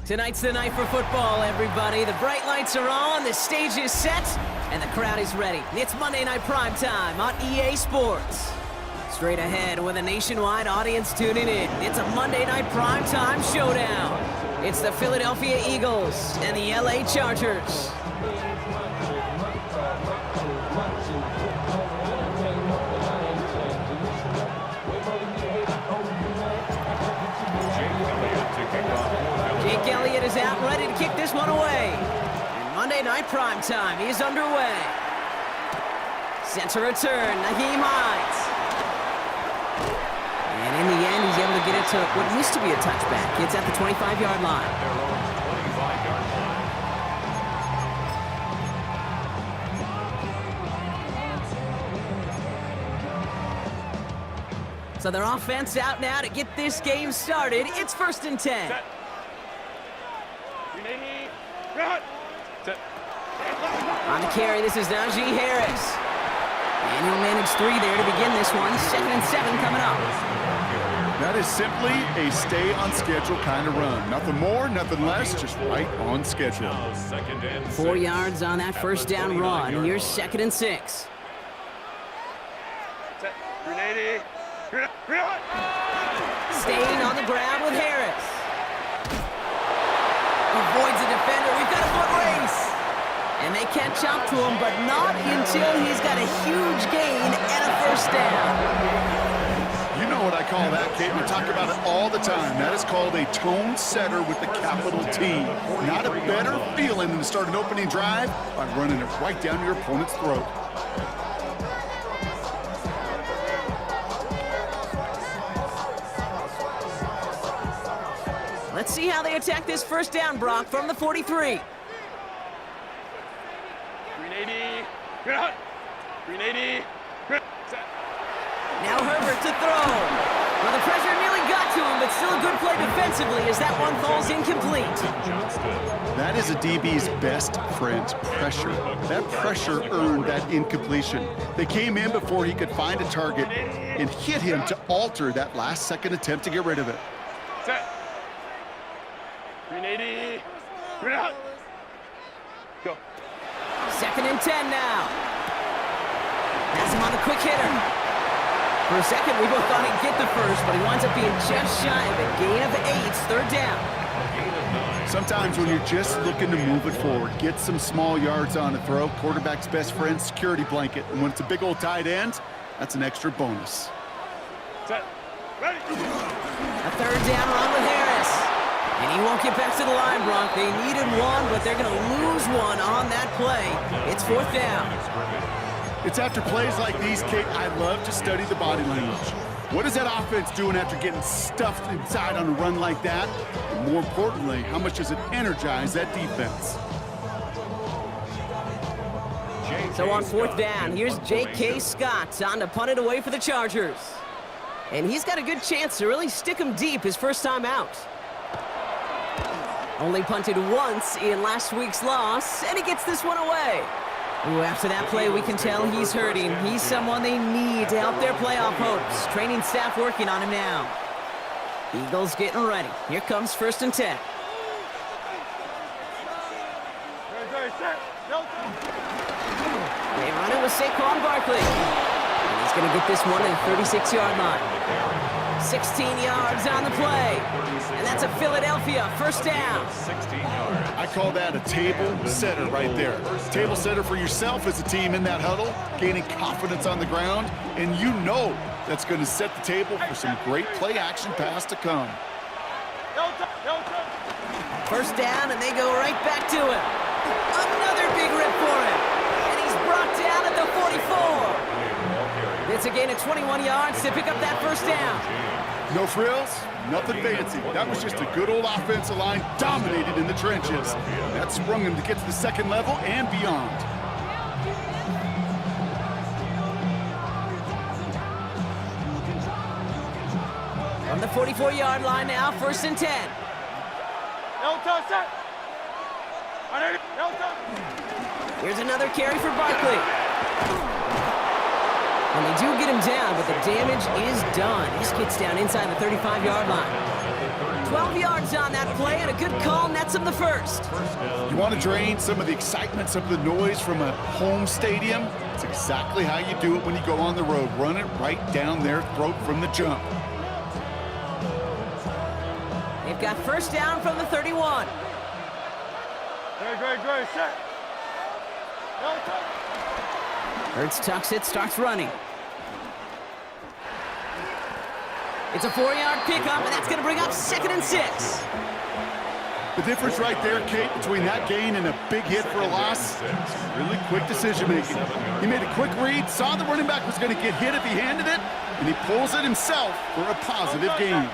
Tonight's the night for football, everybody. The bright lights are on, the stage is set, and the crowd is ready. It's Monday Night Primetime on EA Sports. Straight ahead with a nationwide audience tuning in. It's a Monday Night Primetime showdown. It's the Philadelphia Eagles and the LA Chargers. Jake Elliott is out, ready to kick this one away. And Monday Night Primetime is underway. Center return, Nyheim Hines. And in the end, he's able to get it to what used to be a touchback. It's at the 25-yard line. So their offense out now to get this game started. It's 1st and 10. On the carry, this is Najee Harris. And he'll manage 3 there to begin this one. 2nd and 7 coming up. That is simply a stay-on-schedule kind of run. Nothing more, nothing less, just right on schedule. 4 yards on that first down run. Here's 2nd and 6. Staying on the ground with Harris. Avoids a defender. We've got a foot race. And they catch up to him, but not until he's got a huge gain and a first down. You know what I call that, Kate? We talk about it all the time. That is called a tone setter with the capital T. Not a better feeling than to start an opening drive by running it right down your opponent's throat. Let's see how they attack this first down, Brock, from the 43. 380. Now Herbert to throw. Well, the pressure nearly got to him, but still a good play defensively as that one falls incomplete. That is a DB's best friend, pressure. That pressure earned that incompletion. They came in before he could find a target and hit him to alter that last-second attempt to get rid of it. 380. Go. 2nd and 10 now. Has him on a quick hitter. For a second, we both thought he'd get the first, but he winds up being just shy of a gain of 8, 3rd down. Sometimes when you're just looking to move it forward, get some small yards on a throw, quarterback's best friend, security blanket. And when it's a big old tight end, that's an extra bonus. Set. Ready. A 3rd down run with Harris. And he won't get back to the line, Brock. They needed one, but they're going to lose one on that play. It's 4th down. It's after plays like these, Kate, I love to study the body language. What is that offense doing after getting stuffed inside on a run like that? And more importantly, how much does it energize that defense? So on 4th down, here's J.K. Scott on to punt it away for the Chargers. And he's got a good chance to really stick him deep his first time out. Only punted once in last week's loss, and he gets this one away. Ooh, after that play, we can tell he's hurting. He's someone they need to help their playoff hopes. Training staff working on him now. Eagles getting ready. Here comes 1st and 10. They run it with Saquon Barkley. And he's going to get this one at the 36-yard line. 16 yards on the play. And that's a Philadelphia first down. I call that a table setter right there. Table setter for yourself as a team in that huddle, gaining confidence on the ground, and you know that's going to set the table for some great play-action pass to come. First down, and they go right back to him. Another big rip for him. And he's brought down at the 44. It's a gain of 21 yards to pick up that first down. No frills, nothing fancy. That was just a good old offensive line dominated in the trenches. That sprung him to get to the second level and beyond. From the 44-yard line now, 1st and 10. No touch, set. No touch. Here's another carry for Barkley. And they do get him down, but the damage is done. He gets down inside the 35-yard line. 12 yards on that play, and a good call nets him the first. You want to drain some of the excitement, some of the noise from a home stadium? It's exactly how you do it when you go on the road. Run it right down their throat from the jump. They've got 1st down from the 31. Great, set. No touch. Hurts tucks it, starts running. It's a 4-yard pickup, and that's going to bring up 2nd and 6. The difference right there, Kate, between that gain and a big hit for a loss, really quick decision-making. He made a quick read, saw the running back was going to get hit if he handed it, and he pulls it himself for a positive gain.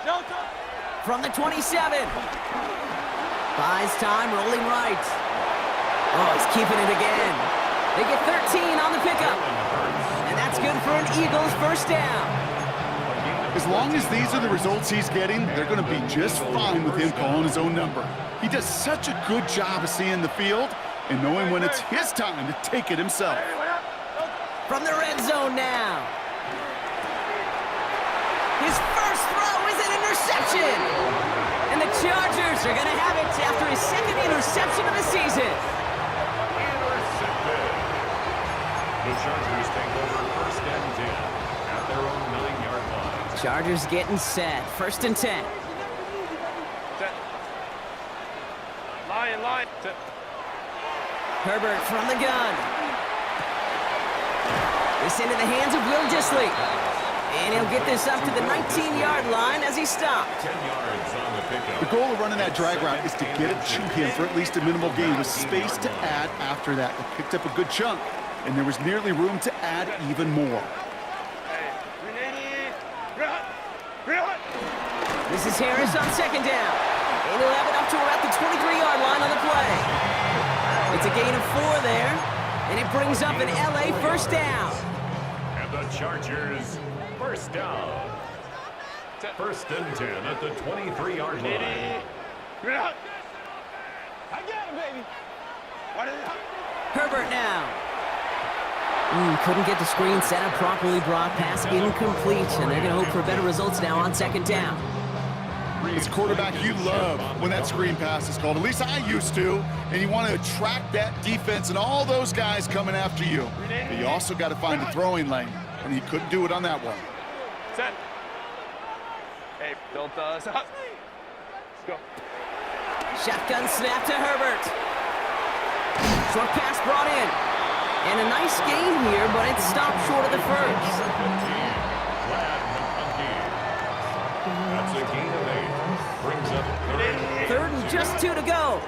No touch. From the 27. Buys time, rolling right. Oh, he's keeping it again. They get 13 on the pickup. And that's good for an Eagles 1st down. As long as these are the results he's getting, they're going to be just fine with him calling his own number. He does such a good job of seeing the field and knowing when it's his time to take it himself. From the red zone now. His first throw is an interception. And the Chargers are going to have it after his 2nd interception of the season. Intercepted. The Chargers take over 1st and 10 at their own 9-yard line. Chargers getting set. 1st and 10. Set. Line. Set. Herbert from the gun. This into the hands of Will Dissly. And he'll get this up to the 19-yard line as he stopped. 10 yards on the pickup. The goal of running that drag route is to get it to him for at least a minimal gain with space to add after that. They picked up a good chunk, and there was nearly room to add even more. This is Harris on 2nd down. And he'll have it up to about the 23-yard line on the play. It's a gain of 4 there, and it brings up an LA 1st down. And the Chargers 1st down. 1st and 10 at the 23-yard line. I got him, baby. Herbert now. Couldn't get the screen set up properly, Brock. Pass incomplete, and they're going to hope for better results now on 2nd down. As a quarterback, you love when that screen pass is called. At least I used to. And you want to attract that defense and all those guys coming after you. But you also got to find a throwing lane, and he couldn't do it on that one. Set. Hey, built us up. Let's go. Shotgun snap to Herbert. Short pass brought in. And a nice gain here, but it stopped short of the 1st. That's a gain of 8. Brings up 3rd and just 2 to go.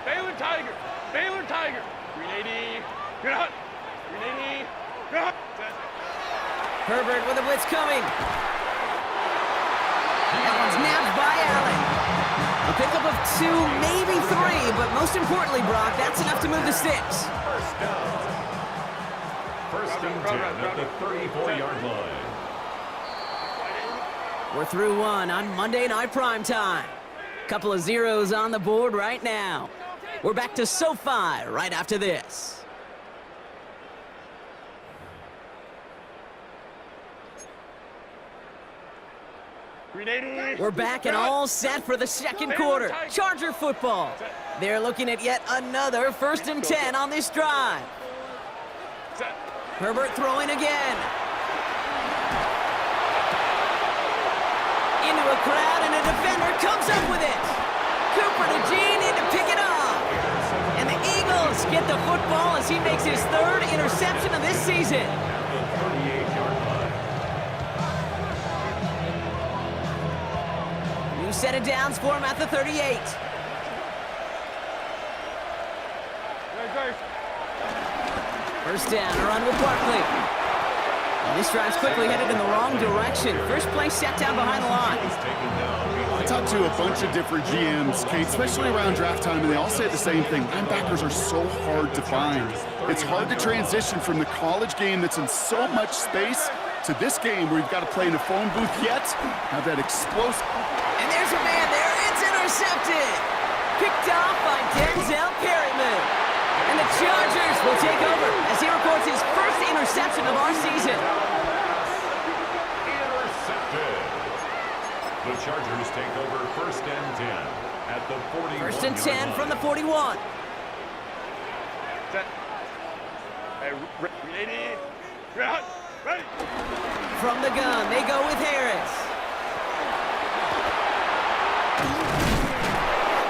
Baylor Tiger. 380. 380. Set. Herbert with a blitz coming. That one's nabbed by Allen. A pickup of 2, maybe 3, but most importantly, Brock, that's enough to move the sticks. 1st down. 1st and 10 at the 34-yard line. We're through 1 on Monday Night Primetime. Couple of zeros on the board right now. We're back to SoFi right after this. We're back and all set for the 2nd quarter. Charger football. They're looking at yet another 1st and 10 on this drive. Herbert throwing again. Into a crowd, and a defender comes up with it. Cooper to Jean in to pick it up. And the Eagles get the football as he makes his 3rd interception of this season. Set of downs for him at the 38. First down, a run with Barkley. And this drive's quickly headed in the wrong direction. First play set down behind the line. I talked to a bunch of different GMs, Kate, especially around draft time, and they all say the same thing. Linebackers are so hard to find. It's hard to transition from the college game that's in so much space to this game where you've got to play in a phone booth yet. Have that explosive. And there's a man there. It's intercepted. Picked off by Denzel Perryman. And the Chargers will take over as he records his first interception of our season. Intercepted. The Chargers take over 1st and 10 at the 41. 1st and 10 from the 41. Set. Hey, ready? Ready? From the gun, they go with Harris.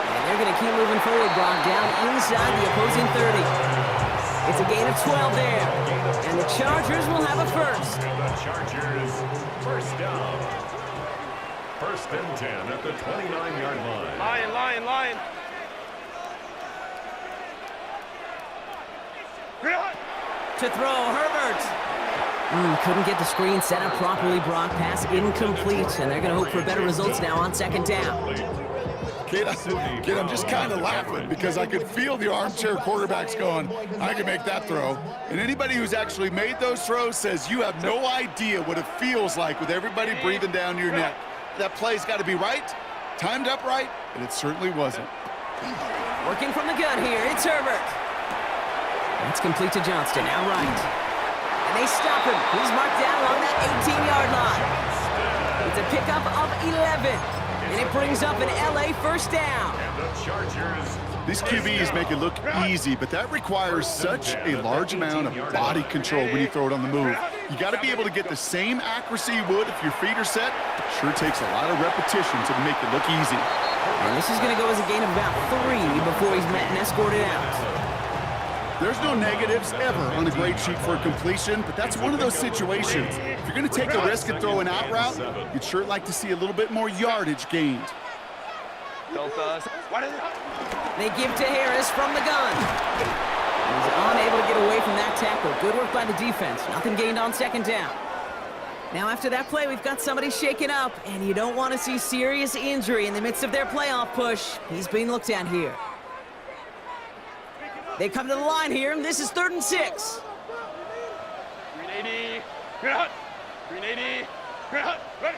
And they're going to keep moving forward, Brock, down inside the opposing 30. It's a gain of 12 there. And the Chargers will have a first. And the Chargers, 1st down. 1st and 10 at the 29-yard line. Lion. To throw, Herbert. Couldn't get the screen set up properly, Brock. Pass incomplete, and they're going to hope for better results now on 2nd down. Kid, I'm just kind of laughing because I could feel the armchair quarterbacks going, I can make that throw. And anybody who's actually made those throws says you have no idea what it feels like with everybody breathing down your neck. That play's got to be right, timed up right, and it certainly wasn't. Working from the gun here, it's Herbert. That's complete to Johnston, now right. And they stop him. He's marked down on that 18-yard line. It's a pickup of 11. And it brings up an LA 1st down. And the Chargers. These QBs make it look easy, but that requires such a large amount of body control when you throw it on the move. You got to be able to get the same accuracy you would if your feet are set. Sure takes a lot of repetition to make it look easy. And this is going to go as a gain of about 3 before he's met and escorted out. There's no negatives ever on a grade sheet for completion, but that's one of those situations. If you're going to take a risk and throw an out route, you'd sure like to see a little bit more yardage gained. They give to Harris from the gun. He's unable to get away from that tackle. Good work by the defense. Nothing gained on 2nd down. Now after that play, we've got somebody shaken up, and you don't want to see serious injury in the midst of their playoff push. He's being looked at here. They come to the line here, and this is 3rd and 6. 380. 380. Ready?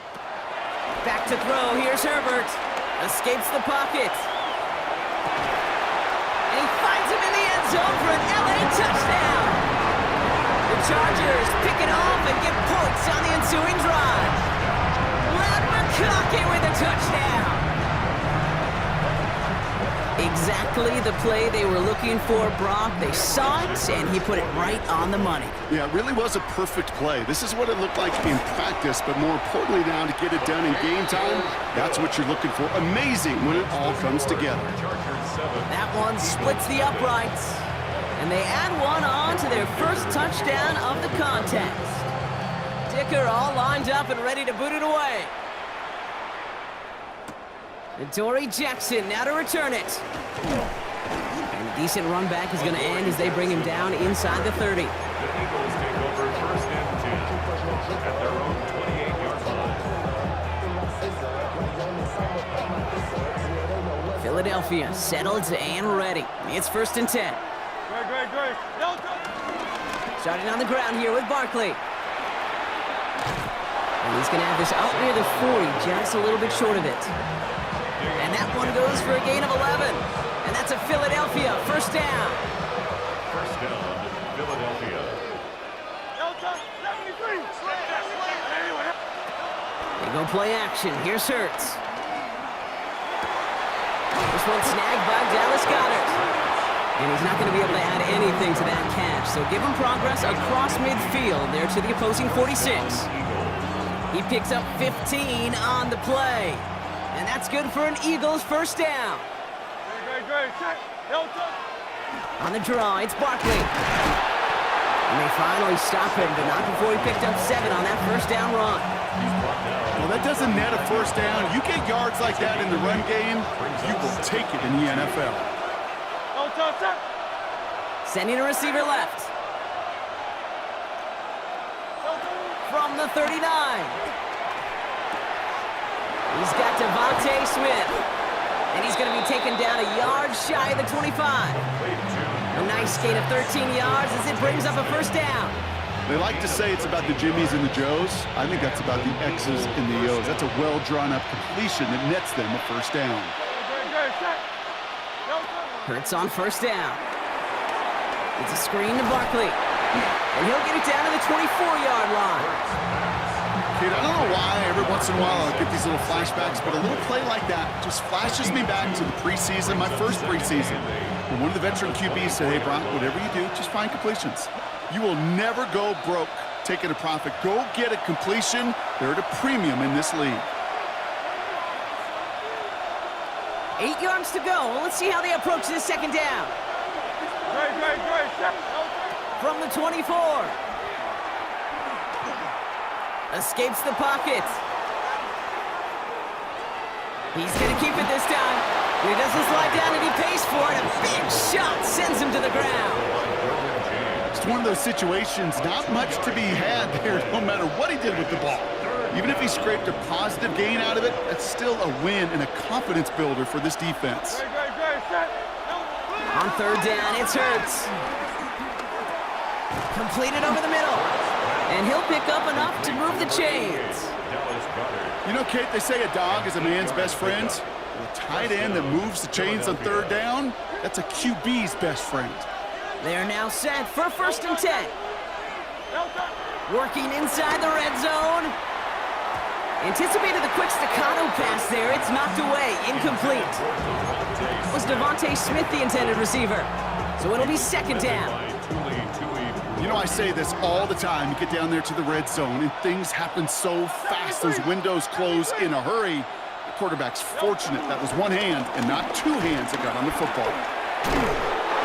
Back to throw. Here's Herbert. Escapes the pocket. And he finds him in the end zone for an LA touchdown. The Chargers pick it off and get points on the ensuing drive. Ladd McConkey with a touchdown. Exactly the play they were looking for, Brock. They saw it, and he put it right on the money. Yeah, it really was a perfect play. This is what it looked like in practice, but more importantly now to get it done in game time, that's what you're looking for. Amazing when it all comes together. That one splits the uprights, and they add one on to their first touchdown of the contest. Dicker all lined up and ready to boot it away. And Dory Jackson now to return it. And a decent run back is going to end as they bring him down inside the 30. The Eagles take over 1st and 10 at their own 28-yard line. Philadelphia settled and ready. It's 1st and 10. Great. Starting on the ground here with Barkley. And he's going to have this out near the 40, just a little bit short of it. And that one goes for a gain of 11. And that's a Philadelphia 1st down. 1st down, Philadelphia. They go play action. Here's Hurts. This one snagged by Dallas Goedert. And he's not going to be able to add anything to that catch. So give him progress across midfield there to the opposing 46. He picks up 15 on the play. And that's good for an Eagles 1st down. On the draw, it's Barkley. And they finally stop him, but not before he picked up 7 on that 1st down run. Well, that doesn't net a 1st down. You get yards like that in the run game, you will take it in the NFL. Sending a receiver left. From the 39. He's got Devontae Smith. And he's going to be taken down a yard shy of the 25. A nice gain of 13 yards as it brings up a 1st down. They like to say it's about the Jimmies and the Joes. I think that's about the X's and the O's. That's a well-drawn-up completion that nets them a first down. Hurts on first down. It's a screen to Barkley. And he'll get it down to the 24-yard line. Kid, I don't know why every once in a while I get these little flashbacks, but a little play like that just flashes me back to the preseason, my first preseason. When one of the veteran QBs said, hey, Brock, whatever you do, just find completions. You will never go broke taking a profit. Go get a completion. They're at a premium in this league. 8 yards to go. Well, let's see how they approach this second down. From the 24. Escapes the pocket. He's going to keep it this time. He doesn't slide down and he pays for it. A big shot sends him to the ground. It's one of those situations, not much to be had there no matter what he did with the ball. Even if he scraped a positive gain out of it, that's still a win and a confidence builder for this defense. On third down, it's Hurts. Completed over the middle. And he'll pick up enough to move the chains. You know, Kate, they say a dog is a man's best friend. Well, a tight end that moves the chains on third down, that's a QB's best friend. They're now set for 1st and 10. Working inside the red zone. Anticipated the quick staccato pass there. It's knocked away. Incomplete. Was Devontae Smith the intended receiver? So it'll be 2nd down. You know, I say this all the time. You get down there to the red zone, and things happen so fast. Those windows close in a hurry. The quarterback's fortunate that was one hand and not two hands that got on the football.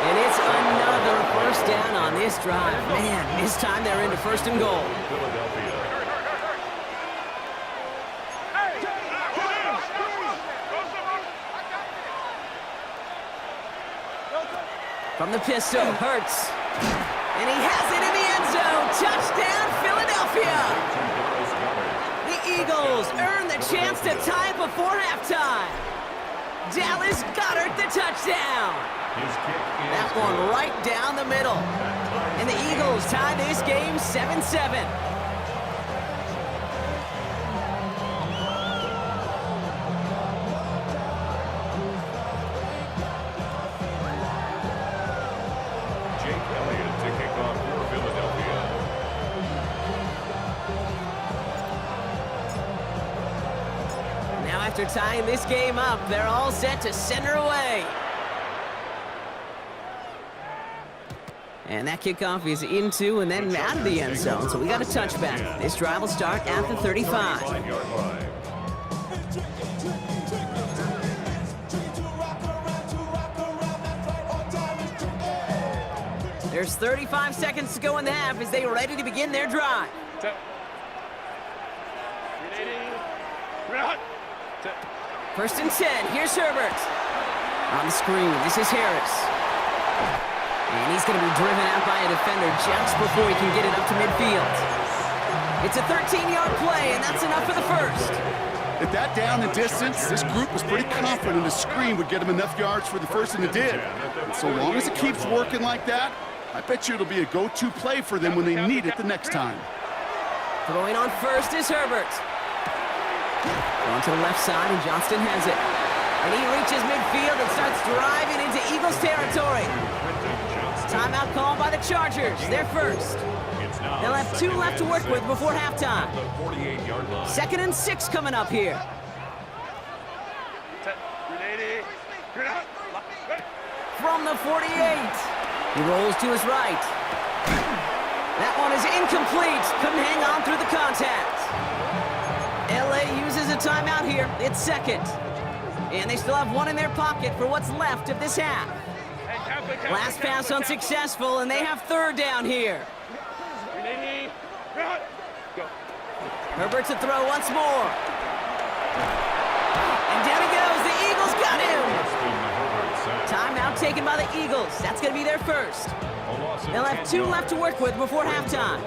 And it's another 1st down on this drive. Man, this time they're into 1st and goal. From the pistol, Hurts. And he has it in the end zone. Touchdown, Philadelphia. The Eagles earn the chance to tie it before halftime. Dallas Goedert the touchdown. That one right down the middle. And the Eagles tie this game 7-7. After tying this game up, they're all set to center away. And that kickoff is into and then out of the end zone, so we got a touchback. This drive will start at the 35. There's 35 seconds to go in the half as they are ready to begin their drive. First and 10, here's Herbert. On the screen, this is Harris. And he's going to be driven out by a defender just before he can get it up to midfield. It's a 13-yard play, and that's enough for the first. At that down and distance, this group was pretty confident a screen would get them enough yards for the first, and it did. And so long as it keeps working like that, I bet you it'll be a go-to play for them when they need it the next time. Throwing on first is Herbert. Going to the left side, and Johnston has it. And he reaches midfield and starts driving into Eagles territory. Timeout called by the Chargers. They're first. They'll have 2 left to work with before halftime. 2nd and 6 coming up here. From the 48. He rolls to his right. That one is incomplete. Couldn't hang on through the contact. LA uses a timeout here. It's 2nd. And they still have 1 in their pocket for what's left of this half. Last pass unsuccessful, and they have 3rd down here. Herbert to throw once more. And down he goes. The Eagles got him. Timeout taken by the Eagles. That's going to be their first. They'll have 2 left to work with before halftime.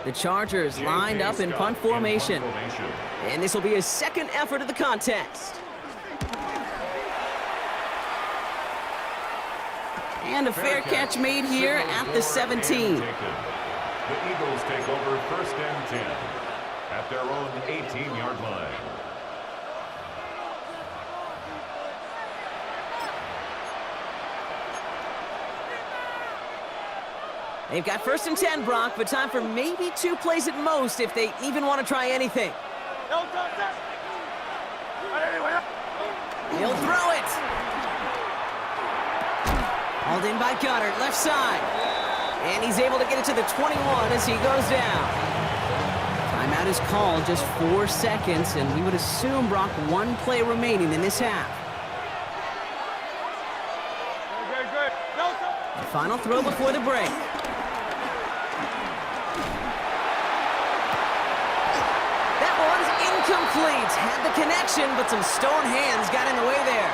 The Chargers lined up in punt formation. And this will be his 2nd effort of the contest. And a fair catch made here at the 17. The Eagles take over 1st and 10 at their own 18-yard line. They've got 1st and 10, Brock, but time for maybe 2 plays at most if they even want to try anything. He'll throw it. Hauled in by Goddard, left side. And he's able to get it to the 21 as he goes down. Timeout is called, just 4 seconds, and we would assume, Brock, 1 play remaining in this half. The final throw before the break. That one's incomplete. Had the connection, but some stone hands got in the way there.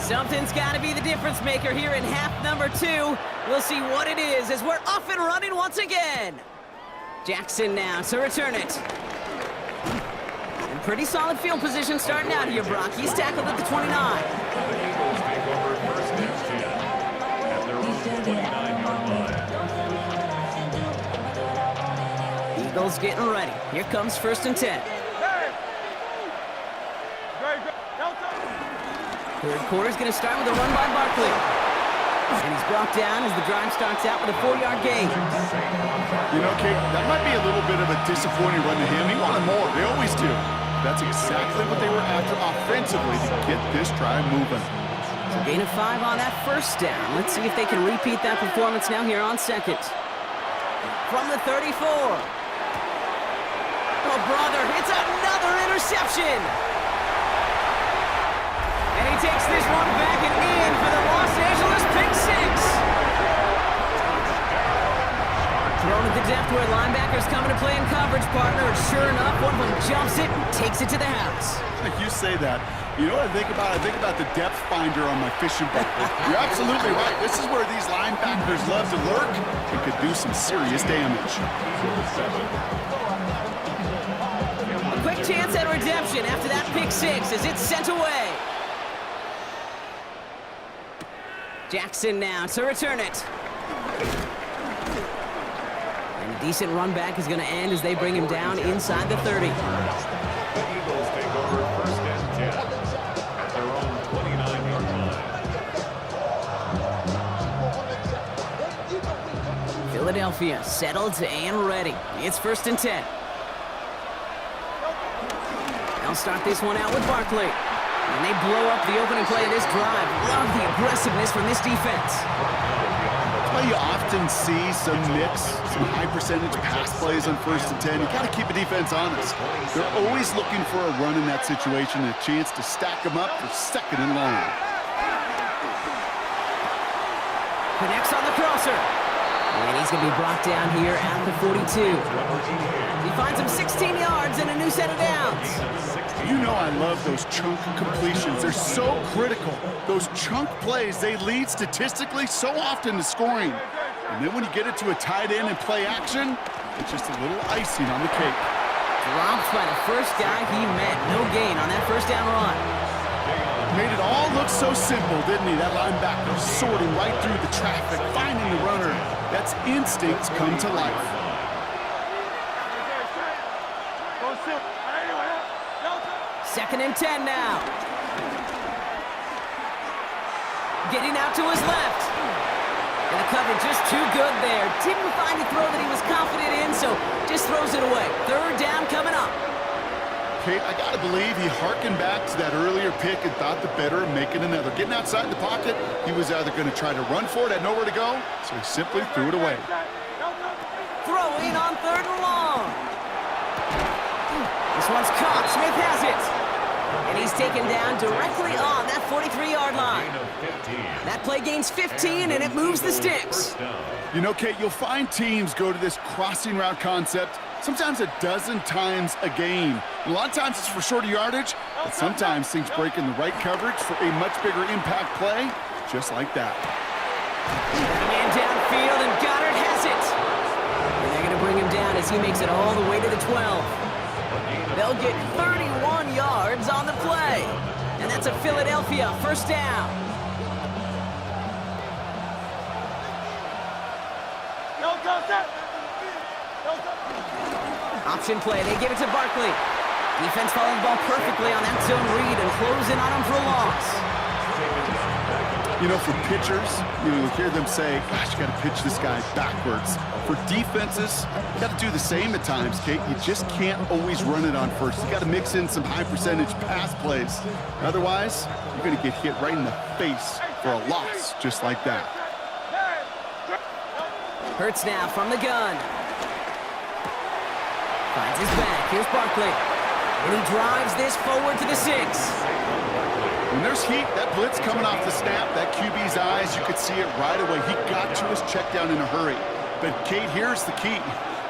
Something's got to be the difference maker here in half number 2. We'll see what it is as we're off and running once again. Jackson now to return it. In pretty solid field position starting out here, Brock. He's tackled at the 29. The Eagles take over 1st and 10 at their own 29-yard line. Eagles getting ready. Here comes 1st and 10. Third quarter's going to start with a run by Barkley. And he's brought down as the drive starts out with a 4-yard gain. You know, Kate, that might be a little bit of a disappointing run to him. He wanted more. They always do. That's exactly what they were after offensively to get this drive moving. So gain of 5 on that 1st down. Let's see if they can repeat that performance now here on 2nd. From the 34. Oh, brother, it's another interception. And he takes this one back and in for the Los Angeles pick 6. Thrown at the depth where linebackers coming to play in coverage, partner. And sure enough, one of them jumps it and takes it to the house. You say that. You know what I think about? I think about the depth finder on my fishing boat. You're absolutely right. This is where these linebackers love to lurk and could do some serious damage. A quick chance at redemption after that pick 6 as it's sent away. Jackson now to return it. And a decent run back is going to end as they bring him down inside the 30. The Eagles take over 1st and 10 at their own 29-yard line. Philadelphia settled and ready. It's 1st and 10. They'll start this one out with Barkley. And they blow up the opening play of this drive. Love the aggressiveness from this defense. That's why you often see some mix, some high percentage pass plays on 1st and 10. You got to keep the defense honest. They're always looking for a run in that situation, a chance to stack them up for 2nd and long. Connects on the crosser. And he's going to be brought down here at the 42. He finds him 16 yards and a new set of downs. You know I love those chunk completions. They're so critical. Those chunk plays, they lead statistically so often to scoring. And then when you get it to a tight end and play action, it's just a little icing on the cake. Drops by the first guy he met. No gain on that 1st down run. Made it all look so simple, didn't he? That linebacker sorting right through the traffic, finding the runner. That's instincts come to life. 2nd and 10 now. Getting out to his left. And the cover just too good there. Didn't find a throw that he was confident in, so just throws it away. 3rd down coming up. Kate, I gotta believe he hearkened back to that earlier pick and thought the better of making another. Getting outside the pocket, he was either going to try to run for it, had nowhere to go, so he simply threw it away. Throwing on 3rd and long. This one's caught. Smith has it. And he's taken down directly on that 43-yard line. That play gains 15, and it moves the sticks. You know, Kate, you'll find teams go to this crossing route concept sometimes a dozen times a game. A lot of times it's for shorter yardage, but sometimes things break in the right coverage for a much bigger impact play, just like that. Man downfield, and Goddard has it. And they're going to bring him down as he makes it all the way to the 12. They'll they'll get 31 yards on the play. And that's a Philadelphia first down. Option play, they give it to Barkley. Defense following the ball perfectly on that zone read and closing on him for a loss. You know, for pitchers, you hear them say, gosh, you got to pitch this guy backwards. For defenses, you got to do the same at times, Kate. You just can't always run it on first. You got to mix in some high-percentage pass plays. Otherwise, you're going to get hit right in the face for a loss just like that. Hurts now from the gun. Finds his back. Here's Barkley. And he drives this forward to the 6. When there's heat, that blitz coming off the snap, that QB's eyes, you could see it right away. He got to his check down in a hurry. But, Kate, here's the key.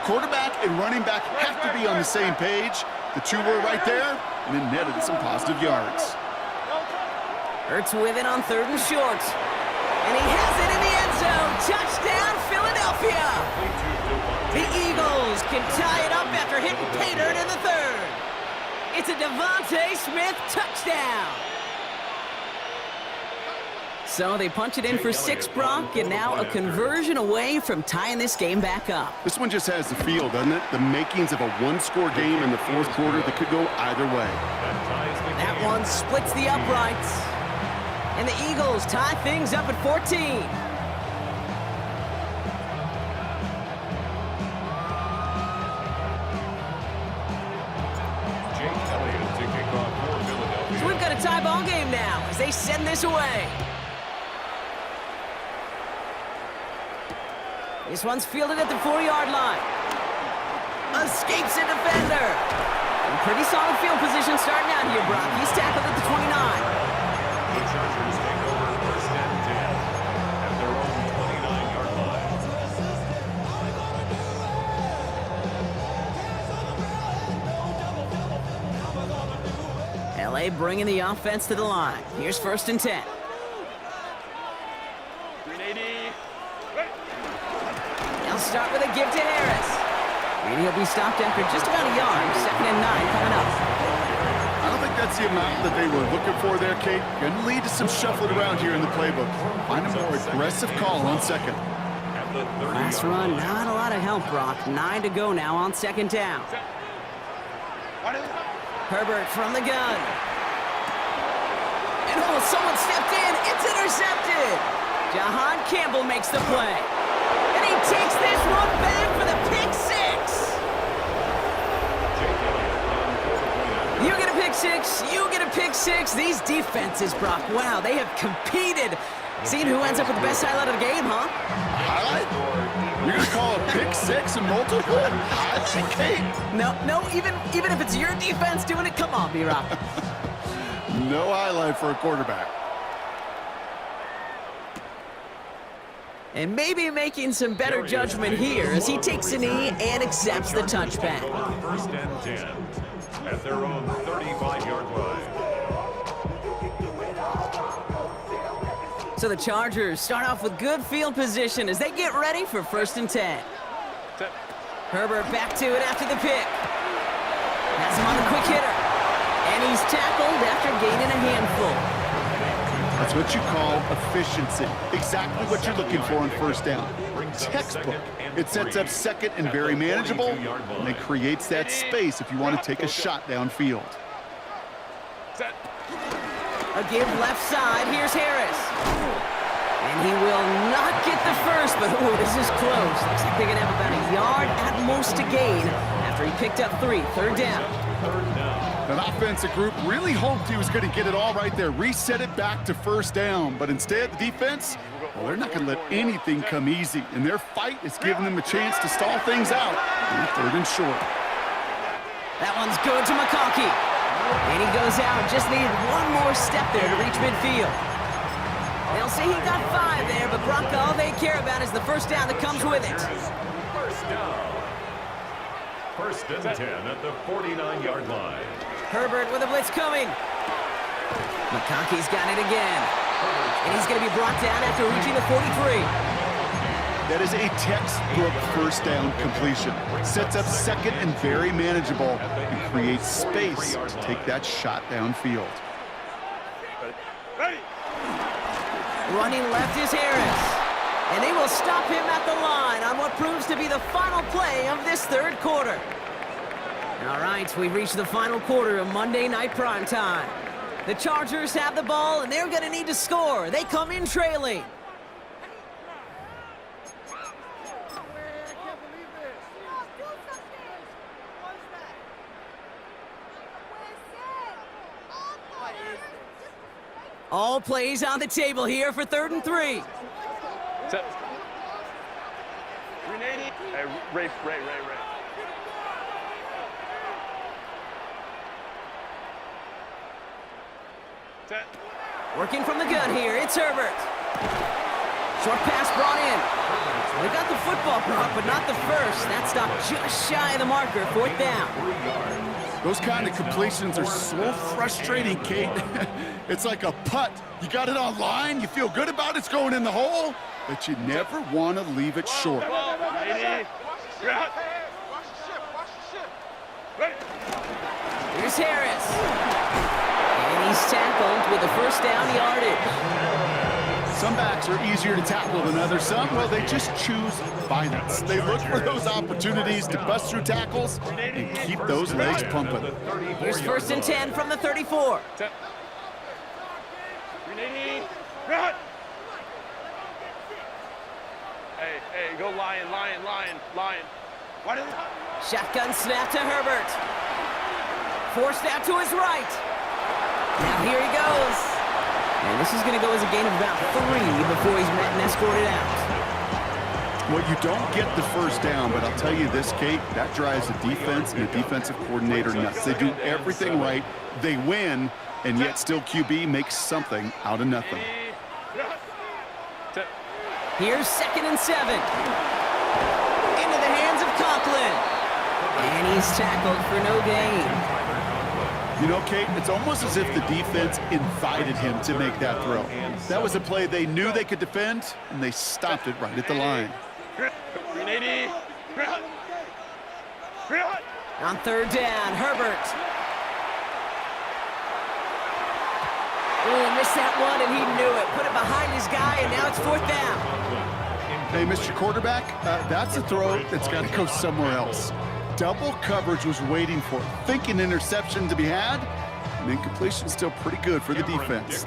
Quarterback and running back have to be on the same page. The two were right there, and then netted some positive yards. Hurts with it on 3rd and short. And he has it in the end zone. Touchdown, Philadelphia! The Eagles can tie it up after hitting pay dirt in the 3rd. It's a Devontae Smith touchdown. So they punch it in for 6, Brock, and now a conversion away from tying this game back up. This one just has the feel, doesn't it? The makings of a one-score game in the 4th quarter that could go either way. That one splits the uprights. And the Eagles tie things up at 14. So we've got a tie ball game now as they send this away. This one's fielded at the 4-yard line. Escapes a defender. In pretty solid field position starting out here, Brock. He's tackled at the 29. The Chargers take over 1st and 10 at their own 29-yard line. LA bringing the offense to the line. Here's 1st and 10. 380. They'll start with a give to Harris. And he'll be stopped after just about a yard. 2nd and 9 coming up. I don't think that's the amount that they were looking for there, Kate. Going to lead to some shuffling around here in the playbook. Find a more aggressive call on 2nd. Last run, not a lot of help, Brock. 9 to go now on 2nd down. Herbert from the gun. And oh, someone stepped in. It's intercepted. Jahan Campbell makes the play. And he takes this one back for the pick 6. You get a pick 6. You get a pick 6. These defenses, Brock, wow, they have competed. Seeing who ends up with the best highlight of the game, huh? Highlight? You're going to call a pick 6 and multiple? Kate. No, even if it's your defense doing it, come on, B-Rock. No highlight for a quarterback. And maybe making some better judgment here as he takes a knee and accepts the touchback. 1st and 10 at their own 35-yard line. So the Chargers start off with good field position as they get ready for 1st and 10. Herbert back to it after the pick. Has him on the quick hitter. And he's tackled after gaining a handful. That's what you call efficiency. Exactly what you're looking for on 1st down. Textbook. It sets up 2nd and very manageable, and it creates that space if you want to take a shot downfield. A give left side. Here's Harris. And he will not get the first, but oh, this is close. Looks like they're going to have about a yard at most to gain after he picked up 3. 3rd down. That offensive group really hoped he was going to get it all right there, reset it back to 1st down. But instead, the defense, well, they're not going to let anything come easy. And their fight is giving them a chance to stall things out on 3rd and short. That one's good to McConkey. And he goes out. Just needed one more step there to reach midfield. They'll say he got 5 there, but Brock, all they care about is the 1st down that comes with it. 1st down. 1st and 10 at the 49-yard line. Herbert with a blitz coming. McConkey's got it again. And he's going to be brought down after reaching the 43. That is a textbook first down completion. Sets up second and very manageable and creates space to take that shot downfield. Ready. Running left is Harris. And they will stop him at the line on what proves to be the final play of this third quarter. All right, we've reached the final quarter of Monday Night Primetime. The Chargers have the ball, and they're going to need to score. They come in trailing. All plays on the table here for 3rd and 3. Set. 380. Hey, Ray. Set. Working from the gun here, it's Herbert. Short pass brought in. They got the football brought, but not the first. That stopped just shy of the marker, 4th down. Those kind of completions are so frustrating, Kate. It's like a putt. You got it on line, you feel good about it's going in the hole, but you never want to leave it short. 80. Ready. Here's Harris. And he's tackled with the first down yardage. Some backs are easier to tackle than others. Some, well, they just choose violence. They look for those opportunities to bust through tackles and keep those legs pumping. Here's 1st and 10 from the 34. 380. Run. Hey, go lion. Why did Shotgun snap to Herbert. Forced out to his right. Now here he goes. And this is going to go as a gain of about 3 before he's met and escorted out. Well, you don't get the first down, but I'll tell you this, Kate, that drives the defense and the defensive coordinator nuts. They do everything right. They win, and yet still QB makes something out of nothing. Here's 2nd and 7. Into the hands of Conklin. And he's tackled for no gain. You know, Kate, it's almost as if the defense invited him to make that throw. That was a play they knew they could defend, and they stopped it right at the line. 380. On 3rd down, Herbert. Oh, missed that one, and he knew it. Put it behind his guy, and now it's 4th down. Hey, Mr. Quarterback, that's a throw that's got to go somewhere else. Double coverage was waiting for it. Thinking interception to be had, and incompletion still pretty good for the defense.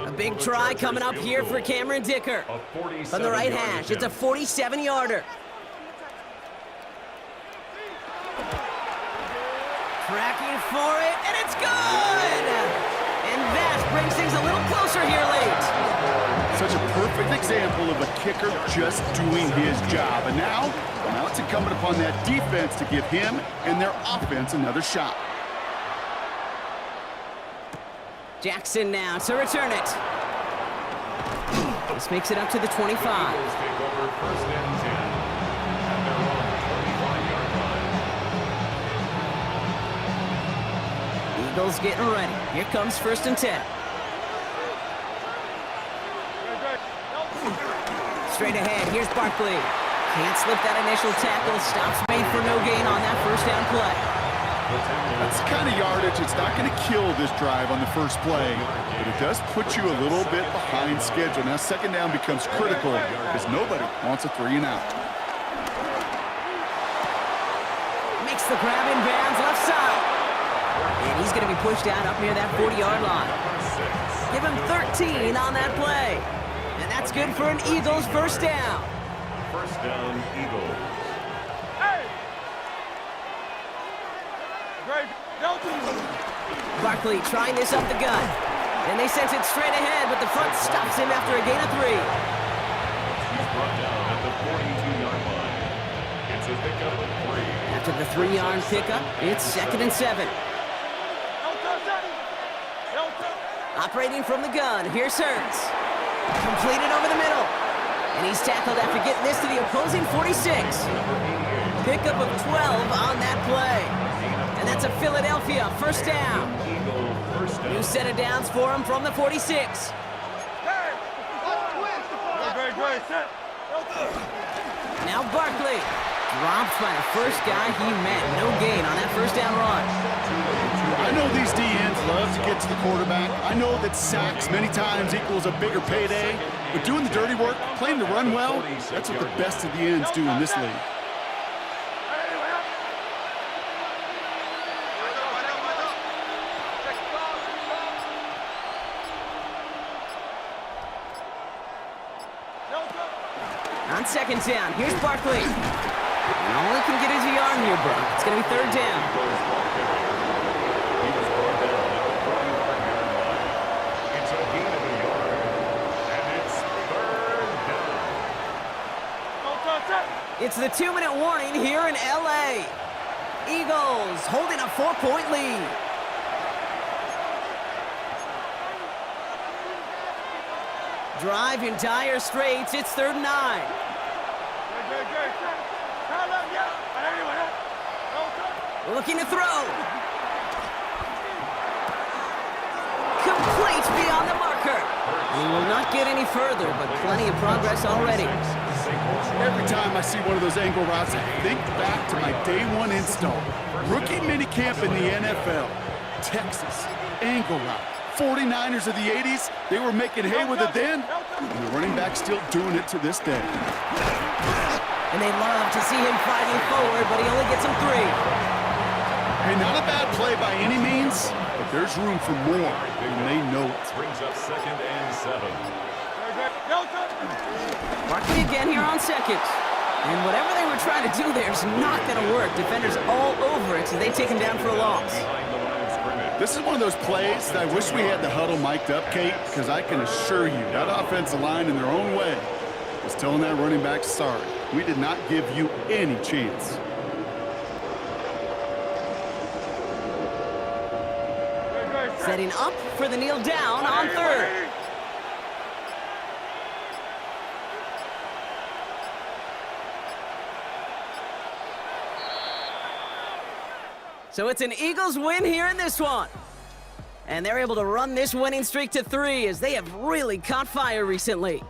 A big try coming up here for Cameron Dicker. From the right hash, it's a 47-yarder. Tracking for it, and it's good! And that brings things a little closer here late. Such a perfect example of a kicker just doing his job. And now it's incumbent upon that defense to give him and their offense another shot. Jackson now to return it. This makes it up to the 25. Eagles take over 1st and 10 at their own 25-yard line. Eagles getting ready. Here comes 1st and 10. Straight ahead, here's Barkley. Can't slip that initial tackle. Stops made for no gain on that first down play. That's the kind of yardage. It's not going to kill this drive on the first play, but it does put you a little bit behind schedule. Now 2nd down becomes critical because nobody wants a 3 and out. Makes the grab in bounds left side. And he's going to be pushed out up near that 40-yard line. Give him 13 on that play. And that's good for an Eagles first down. 1st down, Eagles. Barkley trying this up the gut. And they sent it straight ahead, but the front stops him after a gain of 3. He's brought down at the 42-yard line. It's a pickup of 3. After the 3-yard pickup, it's 2nd and 7. Operating from the gun, here's Hurts. Completed over the middle. And he's tackled after getting this to the opposing 46. Pickup of 12 on that play. And that's a Philadelphia first down. New set of downs for him from the 46. Great, set. Now Barkley. Dropped by the first guy he met. No gain on that first down run. I know these DNs love to get to the quarterback. I know that sacks many times equals a bigger payday. But doing the dirty work, playing the run well, that's what the best of the ends do in this league. On second down, here's Barkley. And all he can get is a yard here, bro. It's going to be third down. It's a gain of a yard, and it's third down. It's the 2-minute warning here in L.A. Eagles holding a 4-point lead. Drive in dire straits. It's 3rd and 9. Looking to throw. Complete beyond the marker. We will not get any further, but plenty of progress already. Every time I see one of those angle routes, I think back to my day one install. Rookie minicamp in the NFL. Texas, angle route. 49ers of the 80s, they were making hay with it then, and the running back's still doing it to this day. And they love to see him fighting forward, but he only gets him 3. Hey, not a bad play by any means, but there's room for more, and they know it. Brings up 2nd and 7. Barkley again here on second. And whatever they were trying to do there is not going to work. Defenders all over it, so they take him down for a loss. Behind the line of scrimmage. This is one of those plays that I wish we had the huddle mic'd up, Kate, because I can assure you that offensive line in their own way was telling that running back, sorry, we did not give you any chance. Setting up for the kneel down on 3rd. So it's an Eagles win here in this one. And they're able to run this winning streak to 3 as they have really caught fire recently.